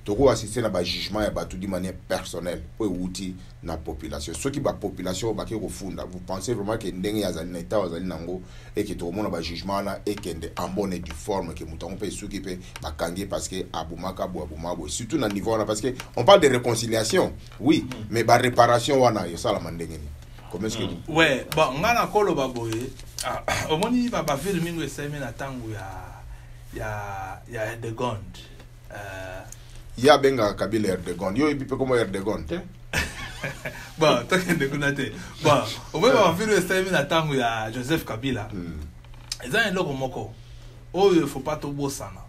toko assister na ba jugement ya batu de manière personnelle pour outil na population ceux qui ba population ba ke ko funda vous pensez vraiment que ndenge ya zali na état zali nango et que tout le monde ba jugement na et que en bonne et due forme que mutongo pe souki pe ba kangi parce que abumaka bo surtout na niveau là parce que on parle de réconciliation oui mais ba réparation wana yo sala mandenge ni comment est-ce que ouais bon ngana kolo baboye omoni ba ville mingo eseme na tangu ya Erdogan ya benga Kabila Erdogan yo ibi pe comme Erdogan bon tokende kunate bon omoni ba ville eseme na tangu ya Joseph Kabila eza eloko moko oyo faut pas to bosana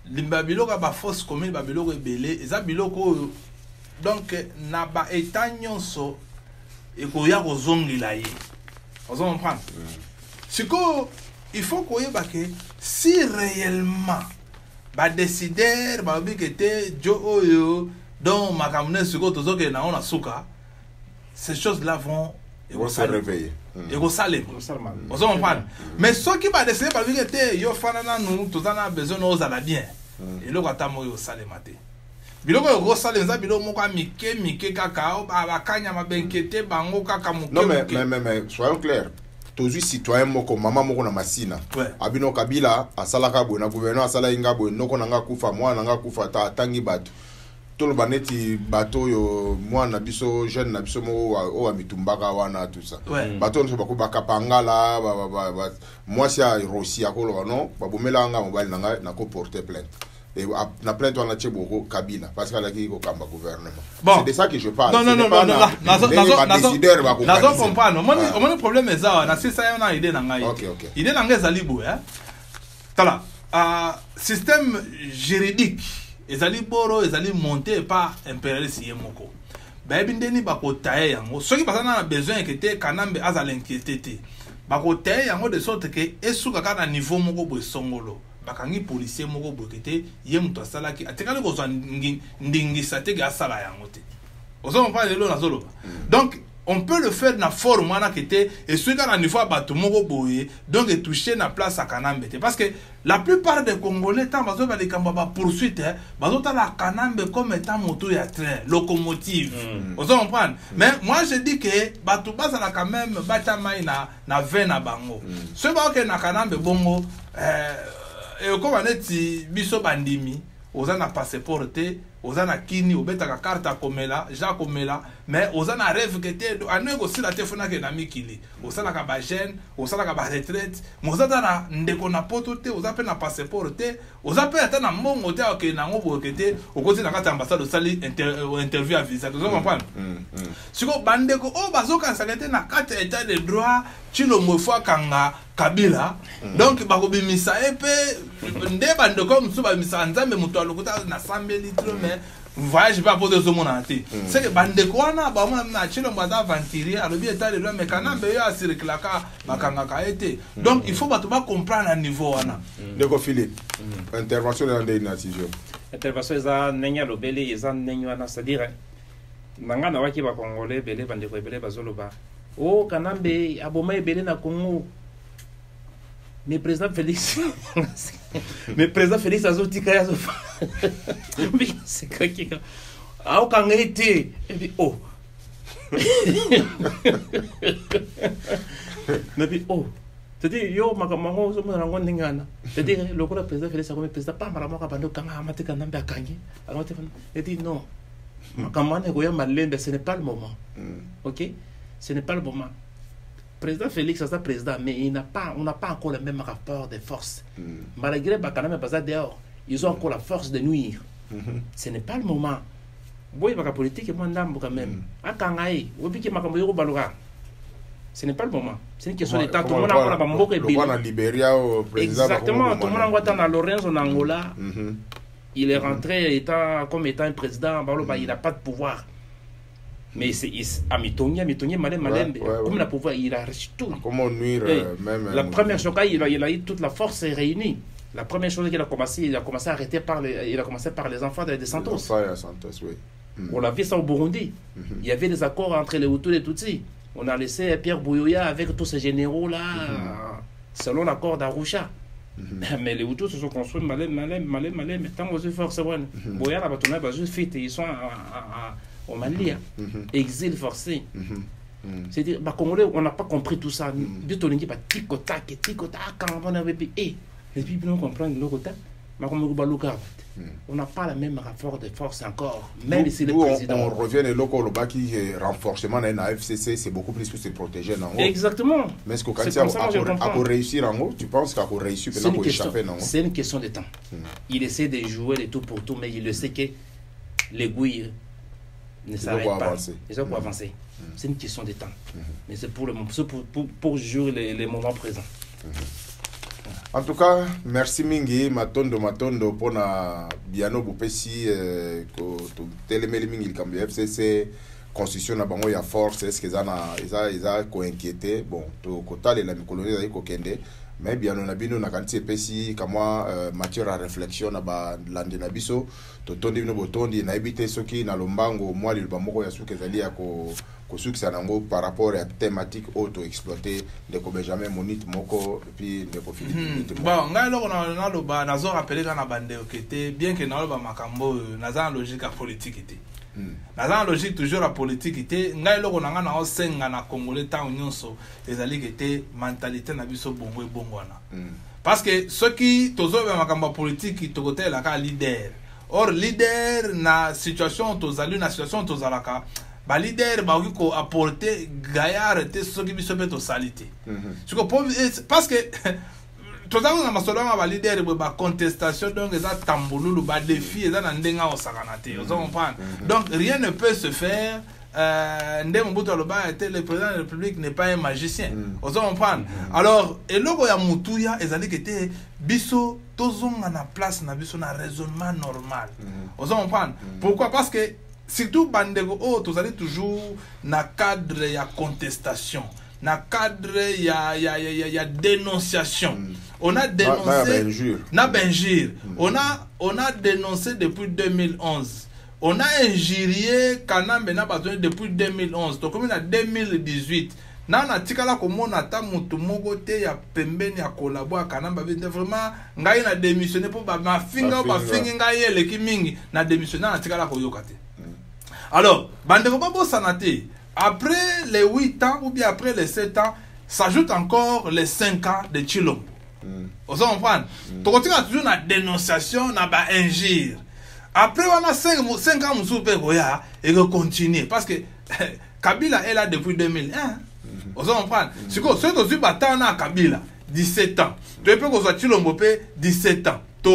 limba biloko ba force commune ba biloko ebele eza biloko donc na ba état nyonso ekoya kozongila ye. Vous comprenez? C'est que il faut qu'on ait que si réellement ba décider ba bi que te jo oyo donc makamne suko tozo ke na ona suka ces choses là vont se réveiller et go salem. Vous comprenez? Mais ceux qui va décider ba bi que te yo fanana nous tozana besoin nos ala bien et lo katamo yo salemate. Biloko yo go salem za biloko moko mike kaka ba kanya mabenkete bango kaka muke. Non mais soyons clairs. Tozu citoyen moko mama moko na masina abino Kabila asalaka bo na gouverneur asala inga bo noko nanga kufa mwana nanga kufa ta tangi bato tolo baneti bato yo mwana biso jeune na biso mo o amitumbaka wana tout ça bato nso bako bakapangala mwasi ya Russie akolo non babomela nga mobile nanga na ko porter plainte et na plainte on a tchebo Kabila parce qu'elle a qui ko kamba gouvernement bon. C'est de ça que je parle non nazo comprendre mon problème est ça na c'est ça na idée na ngai idée na ngai ezali bo tala système juridique ezali boro ezali monté par impérialiste yemoko ba bindeni ba ko taye yango soki bazana na besoin que te kanambe azala inquiété ba ko taye yango de sorte que esuka kana niveau moko bo songolo bakangi policier moko bokete ye muto asala ki atekali ko so ndingisa te ga sala yango te ozo on parle de na zolo donc on peut le faire na forme wana kete et celui qui a niveau bato moko boye donc et toucher na place à Kanambe parce que la plupart des Congolais tant bazo ba les kamba poursuite bazo ta la Kanambe comme étant moteur ya train locomotive ozo comprendre mais moi je dis que bato basa la quand même batamai na 20 na bango ce ba que na Kanambe bongo et comme on est biso bandimi oza na passeport te oza na kini obetaka carte komela ja komela mais oza na rêve que te anu ko sila te fona ke na mikili osala ka ba jeune osala ka ba retraite moza na ndeko na poto te oza pe na passeport te oza pe ata na mbongo te ke na ngobo ke te okoti na kati ambassade osali interview à visa vous comprenez siko bandeko o bazoka sakete na kati état de droit chilo mofwa kanga Kabila donc bakobimisa epe nde bandeko msuba misa nzambe mutu alokota na 100 litres mais voyage pas poser ce monde entier c'est que bandeko wana ba na chilo mbaza aventurier alobi état de droit mais Kanambe yo asirklaka bakanga ka été donc il faut ba comprendre à niveau wana ndeko Philippe intervention dans des nations intervention za nenya lobele za nenya na c'est-à-dire nanga na waki ba congolais belé bandeko belé bazoloba oh Kanambe aboma ebele na Congo mais président Félix azotika ya zofa c'est quoi qui a aucun été et puis oh mais puis oh c'est-à-dire yo makamango zo mona ngonde ngana c'est-à-dire le cours président Félix comme président pas mara moko bando kanga amate kana mbe akangi akangi il dit non makamane ko ya malembe ce n'est pas le moment OK ce n'est pas le moment président Félix c'est président mais on n'a pas encore le même rapport de force malgré bakana mais pas dehors ils ont encore la force de nuire ce n'est pas le moment boy baka politique moi ndambo quand même akangai obiki makambo yoko baloga. Ce n'est pas le moment. C'est une question d'état. Tout le monde a beaucoup de Libéria au président. Exactement. Tout le monde a dans Lorenzo en Angola. Il est rentré comme étant un président. Il n'a pas de pouvoir. Mais c'est Amitonye, Malem. Comme il a pouvoir, il a reçu tout. Comment nuire même. La première chose, il a eu toute la force réunie. La première chose qu'il a commencé, il a commencé à arrêter par les enfants de Santos. On l'a vu ça au Burundi. Il y avait des accords entre les Hutus et les Tutsis. On a laissé Pierre Bouyoya avec tous ces généraux-là, selon l'accord d'Arusha. Mais les Hutus se sont construits malem. Tant que vous force, Bouyoya, ils sont au Mali, exil forcé. C'est-à-dire, Congolais, on n'a pas compris tout ça. Tic-tac, quand on avait payé. Les people ne comprennent pas. On n'a pas le même rapport de force encore, même si le président... On revient à l'OCO, le renforcement de la FCC, c'est beaucoup plus que se protéger. Exactement. Mais est-ce qu'on a réussi en haut? Tu penses qu'on a réussi pour échapper? C'est une question de temps. Il essaie de jouer de tout pour tout, mais il le sait que l'aiguille ne s'arrête pas. Ils ont pour avancer. C'est une question de temps. Mais c'est pour jouer les moments présents. En tout cas, merci mingi matondo pour na biano bopesi ko telemeli mingi kambi FCC constitution na bango ya force est-ce que ça ko inquiété bon to kotale la mikolonie za ko kende mais biano na bino na kanti pesi kamwa matière à réflexion na ba lande na biso to tondi bino botondi na ebité soki na lombango moi li bamoko ya suki ezali ya ko par rapport à la thématique auto-exploitée de Benjamin Monite Moko puis de Philippe. Bon, on a rappelé dans la bande bien que nous makambo na logique politique na logique toujours la politique était ngai loko na na osenga na Congolais ta nyonso ezali que mentalité na biso bongo ebongwana parce que ceux qui tozoba makambo politique to côté la ka leader or leader na situation tozali na situation tozalaka ba leader ba ko apporter gaillard te so ki biso peto salite parce que tout ça na masolo ba leader ba contestation donc ça tambululu ba défi ça na ndenga osakana te vous comprenez donc rien ne peut se faire ndemo buto loba était le président de la République n'est pas un magicien vous comprenez alors eloko ya mutuya ezali que te biso tozonga na place na biso na raisonnement normal vous comprenez pourquoi parce que surtout bandego tous allez toujours na cadre ya contestation na cadre ya dénonciation on a dénoncé na benjir on a dénoncé depuis 2011 on a injurié Kanambe na besoin depuis 2011 donc comme en 2018 na tikala komona ta mutu moko te ya pembeni ya collabo Kanamba vraiment ngai na démissionner pour ba mafinga ba fingi ngai eleki mingi na démissionner na tikala koyoka te. Alors, après les 8 ans ou bien après les 7 ans, s'ajoute encore les 5 ans de Chilombo. Vous comprenez? Tu continues toujours la dénonciation, la injure. Après, on a 5 ans, et on continue. Parce que Kabila est là depuis 2001. Vous comprenez? C'est que ceux qui ont Kabila, 17 ans. Tu peux que Chilombo 17 ans. C'est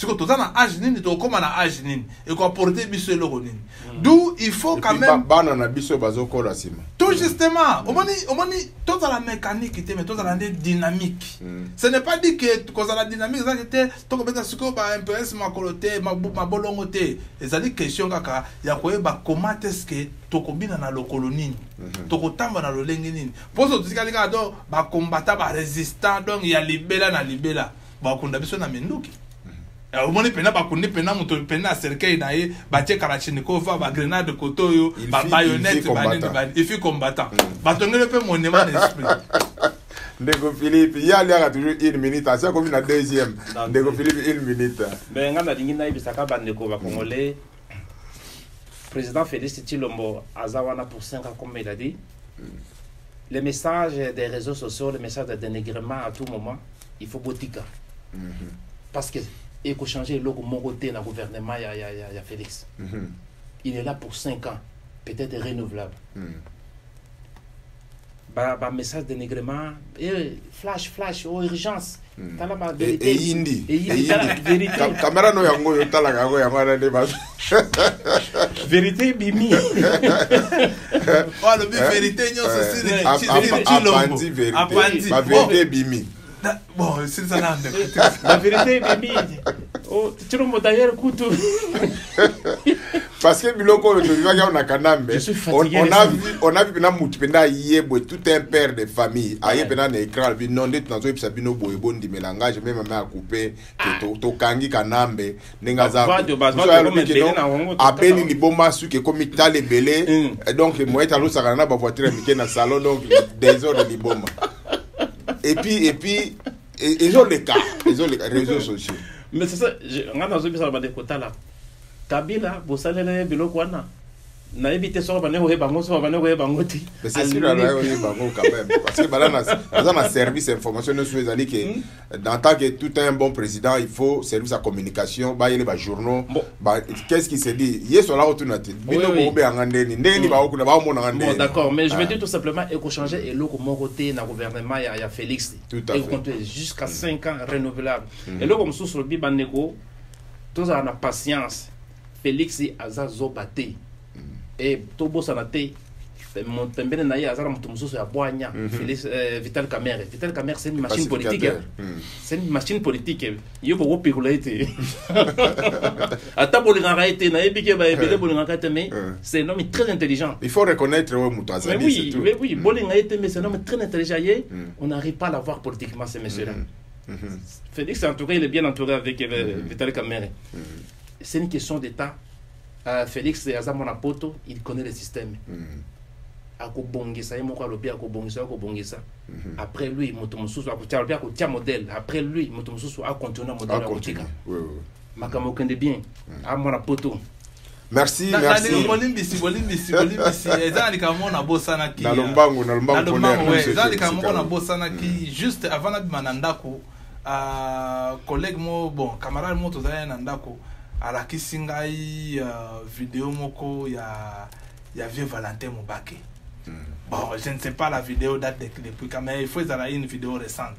que tu as un âge nini, tu as un âge nini, et qu'on porte biso le nini. D'où il faut quand même. Tout justement, au moins, tout dans la mécanique, mais tout dans la dynamique. Ce n'est pas dit que quand la dynamique, ça était, tout comme ça, ce que ma impériesse ma coloté, ma bolongoté, et ça dit question kaka, il y a quoi, comment est-ce que tu combines dans le colonie, tu combines dans le lengini. Pour ce qui est de combattre, résistant, donc il y a libéla na libéla. Bakunda biso na menduki omoni pena bakundi pena muto pena cercueil na ye batie Kalachnikov ba grenade kotoyo ba baïonnette ba défi combattant batongele pe monument d'esprit. Ndeko Philippe il y a toujours une minute ça comme la deuxième Ndeko Philippe une minute ben ngana dingi na ibisaka bandeko ba congolais président Félix Tshilombo azawana pour 5 ans comme il a dit les messages des réseaux sociaux, les messages de dénigrement à tout moment, il faut botika. Parce que il faut changer le côté dans le gouvernement, il y a Félix. Il est là pour 5 ans, peut-être renouvelable. Bah, message de dénigrement, flash, oh, urgence. Et Indi. Vérité. Caméra no yango yo tala yango yango na ba. Vérité bimi. Oh, le vérité nyo ceci Apandi vérité. Ba vérité bimi. Bon, c'est ça là. La vérité bimi. Oh, tu le d'ailleurs couteau. Parce que biloko to vivaka na kanambe. On a vu na mutu penda yebo tout un père de famille. Aye penda na écran bi non dit nazo epsa bino boye bondi melangage même ma a coupé que to kangi kanambe nenga za. Abeli liboma su ke komi tale belé donc moi talo sakana ba voiture mike na salon donc des heures de liboma. Et puis ils ont les cas réseaux sociaux. Mais c'est ça, on a dans un quota là. Kabila, Bossalele, Bilokwana. Na évité ça, on va bango, so va bangoti. Mais c'est sûr, là, on est bango quand même. Parce que dans un service information, nous sommes allés que dans tant que tout un bon président, il faut service à communication, bah il y a des journaux. Bah qu'est-ce qui se dit? Hier sur la route na til. Bino ko be angandeni, ndeni ba okuna ba mo ngandeni. Bon d'accord, mais je vais dire tout simplement éco changer et loko mon côté na gouvernement il y a Félix. Tout à fait. Jusqu'à 5 ans renouvelable. Et là comme sous le bibaneko, tous on a patience. Félix azazo baté. Et Tobo Sanate, mon pembene naïe azara mutumso ya boanya. Félix Vital Kamerhe. Vital Kamerhe c'est une machine politique. C'est une machine politique. Yo bo pikulete. Ata bolinga été na ebike ba ebele bolinga été mais c'est un homme très intelligent. Il faut reconnaître Moutazani c'est tout. Oui, bolinga été mais c'est un homme très intelligent. On n'arrive pas à l'avoir politiquement ces messieurs-là. Félix en tout cas il est bien entouré avec Vital Kamerhe. C'est une question d'État. Félix Azamona Poto, il connaît le système. Après lui, Motomousou a modèle. Après lui, Motomousou a continué à modèle. Makamo Kende bien. À mon Poto. Merci. Juste avant Manandako, collègue mo, bon, camarade mo tozaye Nandako. Alors kisingai vidéo moko ya vieux Valentin Mubake. Bon, je ne sais pas la vidéo date depuis quand, mais il faut avoir une vidéo récente.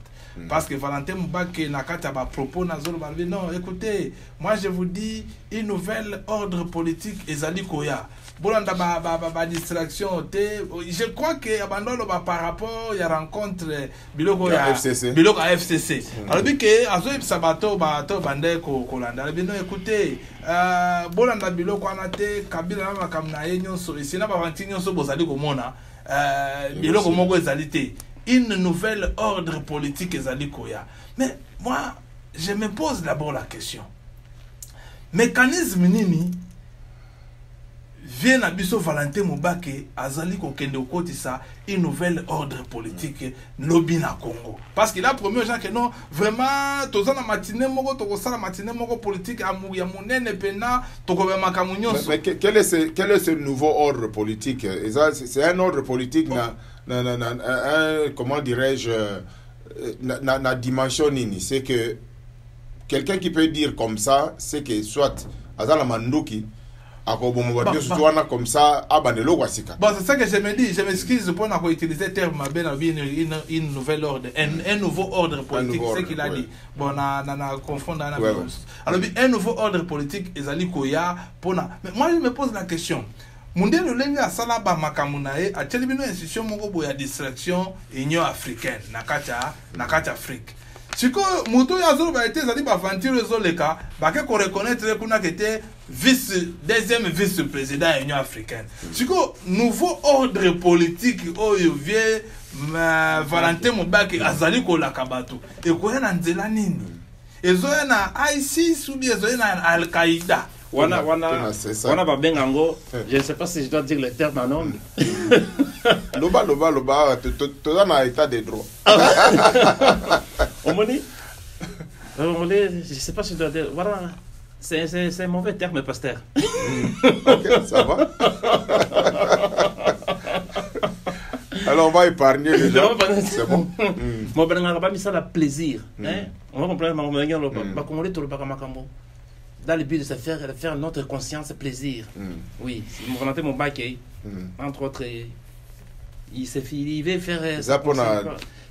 Parce que Valentin Mubake nakata ba propos nazolo balbi non, écoutez, moi je vous dis une nouvelle ordre politique ezali koya. Bolanda ba distraction je crois que abandonne par rapport il y a rencontre biloko ya FCC. Biloko à FCC. Alors bi que azo sabato ba bande ko landa. Non écoutez, bolanda biloko anate kabila na makamna yenyo so isina ba vantinyo so bozali komona biloko moko ezali te. Une nouvelle ordre politique ezali koya. Mais moi je me pose d'abord la question. Mécanisme nini vient à biso Valentin Mubake azali kokende okotisa une nouvelle ordre politique lobby na Congo parce qu'il a promis aux gens que non vraiment tozana matinée moko tokosala matinée moko politique amu ya munene pena tokobe makamunyoso. Mais quel est ce nouveau ordre politique? C'est un ordre politique comment dirais-je na dimension nini? C'est que quelqu'un qui peut dire comme ça, c'est que soit azala manduki comme ça, bon, c'est ça que je me dis. Je m'excuse pour n'avoir utilisé le terme une nouvelle ordre, un nouveau ordre politique, c'est ce qu'il a dit. Bon, on a confondu. Alors, un nouveau ordre politique, Ezali Koya, mais moi je me pose la question. Mundelo lengi asala ba makamunae a telebino institution moko boya distraction Union africaine nakati Afrique. Siko muto ya zolo ba été zali ba vantire zo leka ba ke ko reconnaître kuna kete deuxième vice-président de l'Union africaine. Siko nouveau ordre politique oyo vie Valentin Mubake azali ko la kabatu e ko na nzela nini ezo na ISIS ou bien ezo na Al-Qaïda. Wana ba bengango, je ne sais pas si je dois dire le terme en anglais. Loba, tu dans un état de droit. Je ne sais pas si je dois dire. Voilà, c'est un mauvais terme, pasteur. Ok, ça va. Alors on va épargner les gens. C'est bon. Moi, je ne pas ça le plaisir. On va comprendre. Dans le but de se faire notre conscience plaisir. Oui, mon volonté, mon bac, entre autres, il veut faire. Ça pour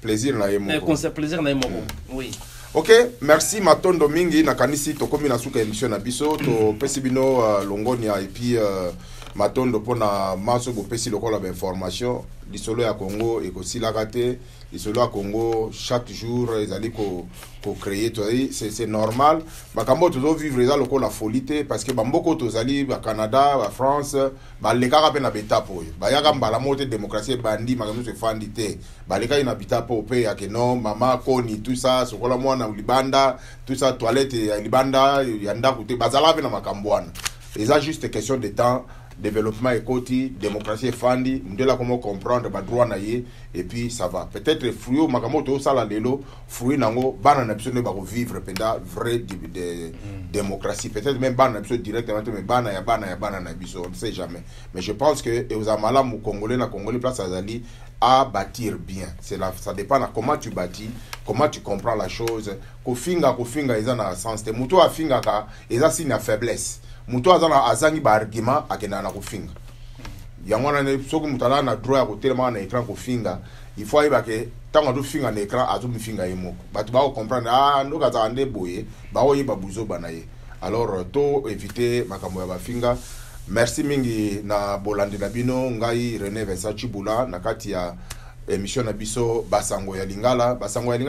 plaisir na yemo. Plaisir na yemo. Oui. Ok, merci Matondo mingi na kanisi to komi na suka émission na biso to pesi bino longonia et puis Matondo pona maso bo pesi lokola ba information lisolo ya Congo et ko silakate lisolo ya Congo chaque jour ezali ko créer to c'est normal bakambo to vivre za lokola folité parce que bamboko to zali ba Canada ba France ba lekaka pe na betapo ba yaka mbala mote démocratie bandi makambo se fandité ba leka ina bitapo pe ya que non mama koni tout ça sokola mwana libanda tout ça toilette ya libanda yanda kote bazala pe na makambwana et ça juste question de temps développement écoti démocratie fandi ndela comment comprendre ba droit na ye et puis ça va peut-être fruit makamoto sala lelo fruit nango bana na biso ne ba vivre penda vrai démocratie peut-être même bana na biso directement mais bana ya bana na biso on ne sait jamais mais je pense que aux amala mu congolais na congolais place azali à bâtir bien c'est là ça dépend de comment tu bâtis comment tu comprends la chose ko finga eza na sens te muto afinga ka eza signe ya faiblesse muto azana azangi ba argument akena na kufinga yangwana ne soku mutala na droit ya kotelema na écran kufinga il faut aiba ke tango do finga na écran azu mifinga yemoko batu ba comprendre ndo kaza ande boye ba oyiba buzo banaye alors to éviter makambo ya bafinga. Merci mingi na bolandi na bino ngai René Vincent Chibula na kati ya émission na biso Basango ya Lingala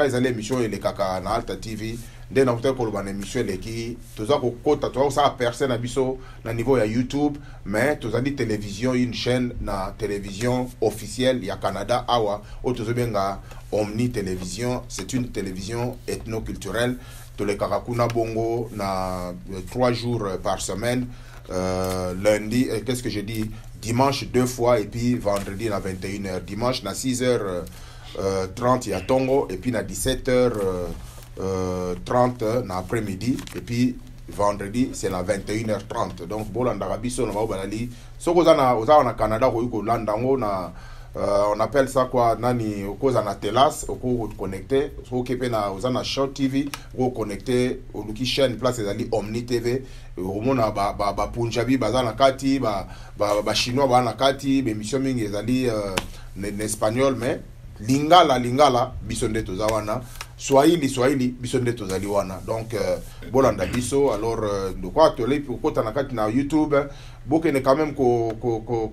ezali émission elekaka na Alta TV nde na kutaka koloba na émission eleki toza kokota toza kosala percer na biso na niveau ya YouTube mais tozali télévision une chaîne na télévision officielle ya Canada awa o tozobenga Omni Télévision c'est une télévision ethno-culturelle tolekaka kuna bongo na 3 jours par semaine. Lundi, qu'est-ce que j'ai dit? Dimanche 2 fois et puis vendredi à 21h. Dimanche à 6h30 il y a Tongo et puis à 17h30 l'après-midi et puis vendredi c'est à 21h30. Donc bon en Arabie Saoudite on va aller. Ce qu'on a au Canada on appelle ça quoi nani cause na telas au connecté au kepena ozana Short TV au connecté au luki chaîne place ezali Omni TV au mona ba punjabi bazana kati ba chinois ba na kati be mission mingi ezali en espagnol mais lingala bisonde tozawana Swahili bisonde tozali wana donc bolanda biso alors de quoi to les pour kota na kati na YouTube bokene quand même ko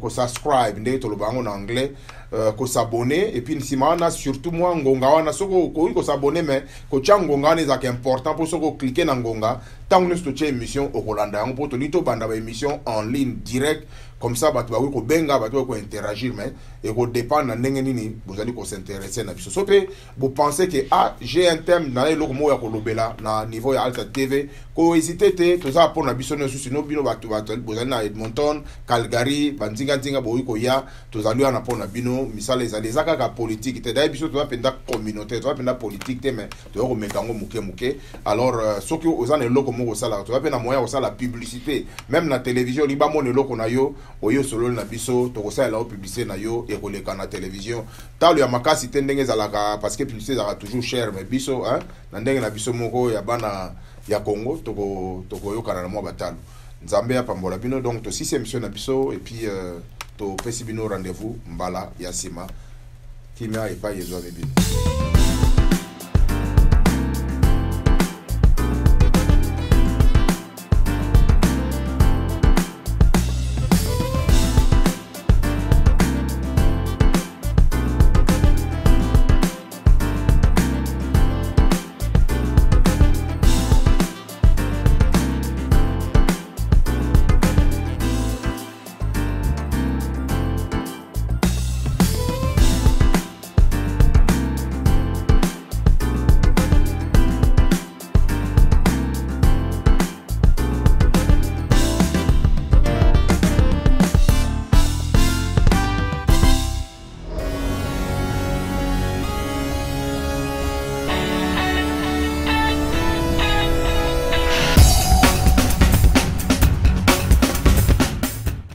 subscribe ndé to lobango en anglais ko s'abonner et puis simana surtout moi ngonga wana soko ko s'abonner mais ko changonga ne za important pour soko cliquer na ngonga tant nous to émission au Kolanda on poto lito banda ba émission en ligne direct comme ça batu ba ko benga batu ko interagir mais et ko dépend na ndenge nini vous allez ko s'intéresser na biso sope vous pensez que j'ai un thème na le mo ya ko lobela na niveau ya Alta TV ko hésiter te to za pour na biso no sino bino batu vous allez na Edmonton Calgary banzinga boyi ko ya to zali na pour na bino misala ezali zaka ka politique te dai biso to penda communauté to penda politique te mais to ko mekango muke alors soki ozana loko mo ko sala to penda moya ko sala publicité même na télévision liba mo ne loko na yo oyo solo na biso to ko sala la publicité na yo e ko leka na télévision talo ya makasi te ndenge zalaka parce que publicité zaka toujours cher mais biso hein na ndenge na biso moko ya bana ya Congo toko yokana na mwa batalo nzambe ya pambola bino donc to 6e émission na biso et puis to pesi bino rendez-vous mbala ya sima kimia epa yezo bino